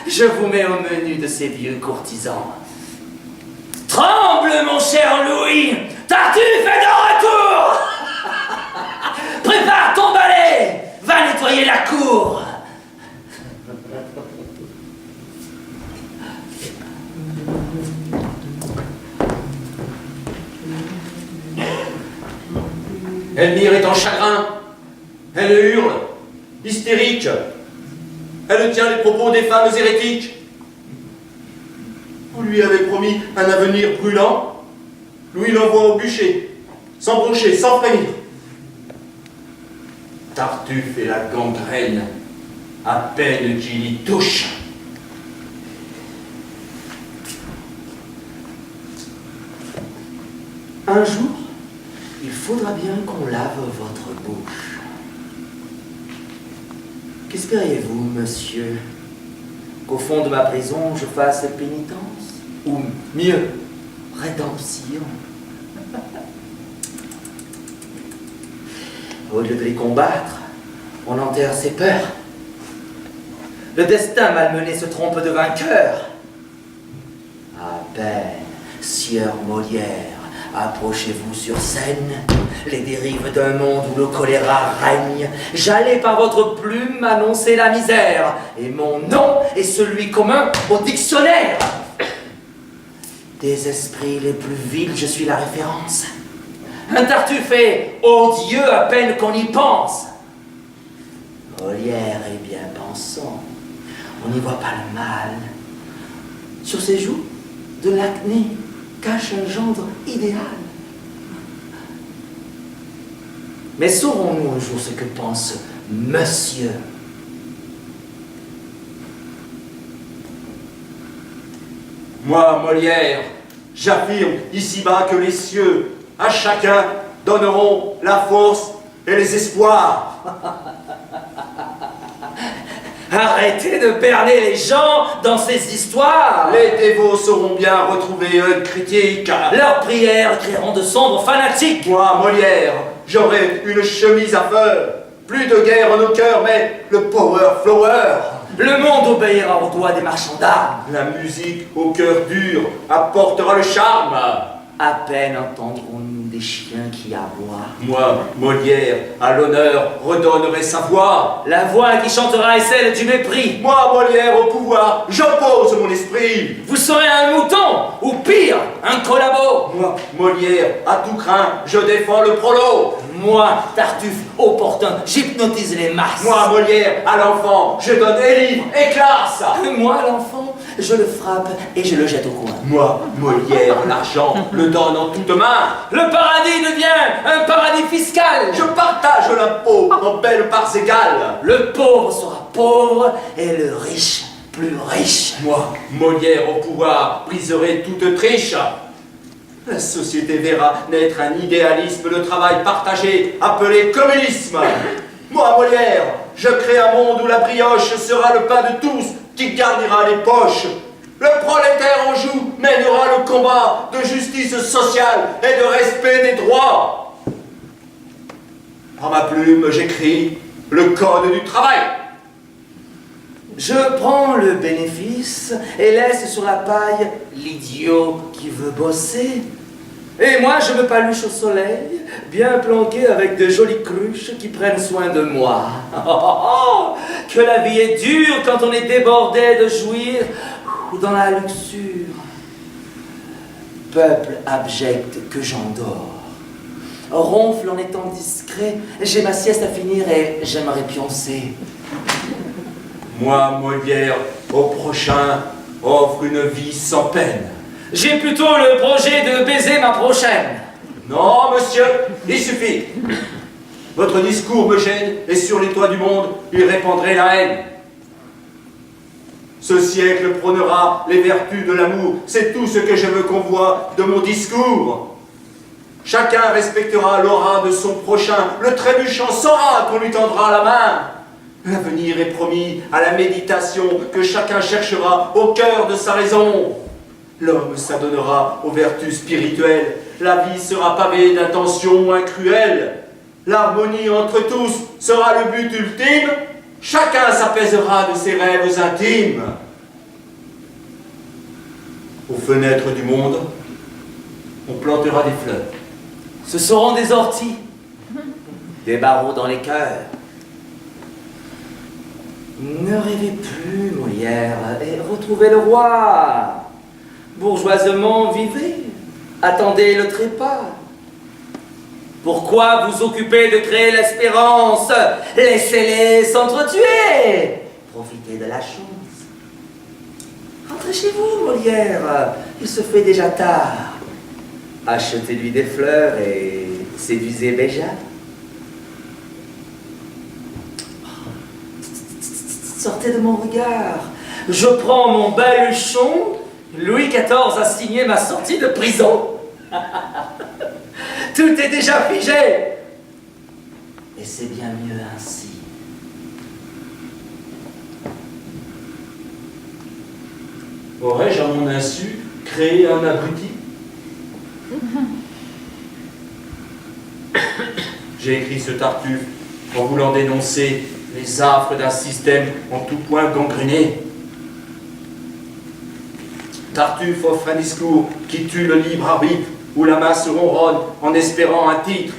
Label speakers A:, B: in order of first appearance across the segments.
A: je vous mets au menu de ces vieux courtisans. Tremble, mon cher Louis, Tartuffe est de retour. Prépare ton balai, va nettoyer la cour.
B: Elmire est en chagrin. Elle hurle, hystérique. Elle tient les propos des femmes hérétiques. Vous lui avez promis un avenir brûlant. Louis l'envoie au bûcher, sans broncher, sans frémir. Tartuffe et la gangrène, à peine qu'il y touche.
A: Un jour, il faudra bien qu'on lave votre bouche. Qu'espériez-vous, monsieur? Qu'au fond de ma prison, je fasse pénitence? Ou mieux, rédemption? Au lieu de les combattre, on enterre ses peurs. Le destin malmené se trompe de vainqueur. À peine, sieur Molière, approchez-vous sur scène, les dérives d'un monde où le choléra règne. J'allais par votre plume annoncer la misère, et mon nom est celui commun au dictionnaire. Des esprits les plus vils, je suis la référence. Un Tartuffe est odieux à peine qu'on y pense. Molière est bien pensant, on n'y voit pas le mal. Sur ses joues, de l'acné cache un gendre idéal. Mais saurons-nous un jour ce que pense monsieur?
B: Moi, Molière, j'affirme ici-bas que les cieux, à chacun, donneront la force et les espoirs.
A: Arrêtez de berner les gens dans ces histoires.
B: Les dévots sauront bien retrouver œil critique.
A: Leurs prières créeront de sombres fanatiques.
B: Moi, Molière, j'aurai une chemise à fleurs. Plus de guerre en nos cœurs, mais le power flower.
A: Le monde obéira aux doigts des marchands d'armes.
B: La musique au cœur dur apportera le charme.
A: À peine entendrons-nous des chiens qui aboient.
B: Moi, Molière, à l'honneur, redonnerai sa voix.
A: La voix qui chantera est celle du mépris.
B: Moi, Molière, au pouvoir, j'oppose mon esprit.
A: Vous serez un mouton, ou pire, un collabo.
B: Moi, Molière, à tout craint, je défends le prolo.
A: Moi, Tartuffe, opportun, j'hypnotise les masses.
B: Moi, Molière, à l'enfant, je donne et livre et classe.
A: Moi, l'enfant, je le frappe et je le jette au coin.
B: Moi, Molière, l'argent, le donne en toute main.
A: Le paradis devient un paradis fiscal.
B: Je partage l'impôt en belles parts égales.
A: Le pauvre sera pauvre et le riche plus riche.
B: Moi, Molière au pouvoir, briserai toute triche. La société verra naître un idéalisme de travail partagé, appelé communisme. Moi, Molière, je crée un monde où la brioche sera le pain de tous, qui garnira les poches. Le prolétaire en joue mènera le combat de justice sociale et de respect des droits. Par ma plume, j'écris le code du travail.
A: Je prends le bénéfice et laisse sur la paille l'idiot qui veut bosser. Et moi, je me paluche au soleil, bien planqué avec de jolies cruches qui prennent soin de moi. Oh, que la vie est dure quand on est débordé de jouir ou dans la luxure. Peuple abject que j'endors. Ronfle en étant discret, j'ai ma sieste à finir et j'aimerais pioncer.
B: Moi, Molière, au prochain, offre une vie sans peine.
A: J'ai plutôt le projet de baiser ma prochaine.
B: Non, monsieur, il suffit. Votre discours me gêne et sur les toits du monde, il répandrait la haine. Ce siècle prônera les vertus de l'amour. C'est tout ce que je veux qu'on voit de mon discours. Chacun respectera l'aura de son prochain. Le trébuchant saura qu'on lui tendra la main. L'avenir est promis à la méditation que chacun cherchera au cœur de sa raison. L'homme s'adonnera aux vertus spirituelles. La vie sera pavée d'intentions moins cruelles. L'harmonie entre tous sera le but ultime. Chacun s'apaisera de ses rêves intimes. fenêtres du monde, on plantera des fleurs.
A: Ce seront des orties, des barreaux dans les cœurs. Ne rêvez plus, Molière, et retrouvez le roi. Bourgeoisement, vivez, attendez le trépas. Pourquoi vous occuper de créer l'espérance? Laissez-les s'entretuer. Profitez de la chance. Rentrez chez vous, Molière, il se fait déjà tard. Achetez-lui des fleurs et séduisez Béja. Sortez de mon regard. Je prends mon baluchon. Louis XIV a signé ma sortie de prison. Tout est déjà figé. Et c'est bien mieux ainsi.
B: Aurais-je, à mon insu, créé un abruti? J'ai écrit ce Tartuffe en voulant dénoncer les affres d'un système en tout point gangréné. Tartuffe offre un discours qui tue le libre arbitre, où la masse ronronne en espérant un titre,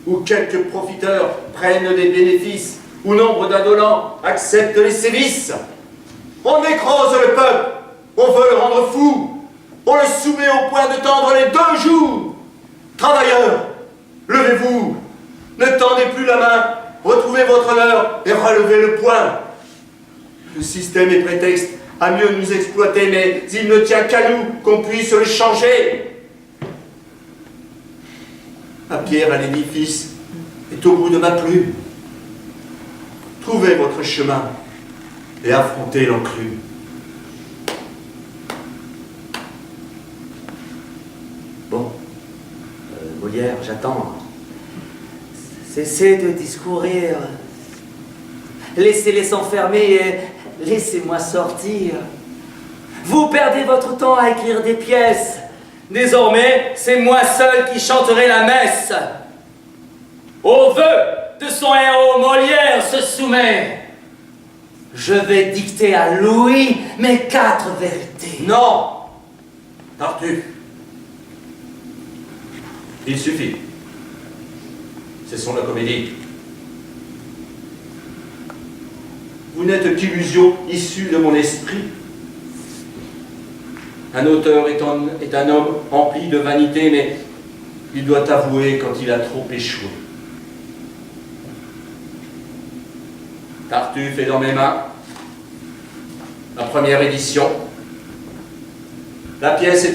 B: où quelques profiteurs prennent des bénéfices, où nombre d'indolents acceptent les sévices. On écrase le peuple, on veut le rendre fou, on le soumet au point de tendre les 2 jours. Travailleurs, levez-vous, ne tendez plus la main, retrouvez votre honneur et relevez le poing. Le système est prétexte à mieux nous exploiter, mais il ne tient qu'à nous qu'on puisse le changer. La pierre à l'édifice est au bout de ma plume. Trouvez votre chemin et affrontez l'enclume.
A: Bon, Molière, j'attends. Cessez de discourir. Laissez-les s'enfermer et laissez-moi sortir. Vous perdez votre temps à écrire des pièces. Désormais, c'est moi seul qui chanterai la messe. Au vœu de son héros, Molière se soumet. Je vais dicter à Louis mes 4 vérités.
B: Non, Tartuffe, il suffit. Cessons la comédie. Vous n'êtes qu'illusion issue de mon esprit. Un auteur est un homme empli de vanité, mais il doit avouer quand il a trop échoué. Tartuffe est dans mes mains. La première édition. La pièce est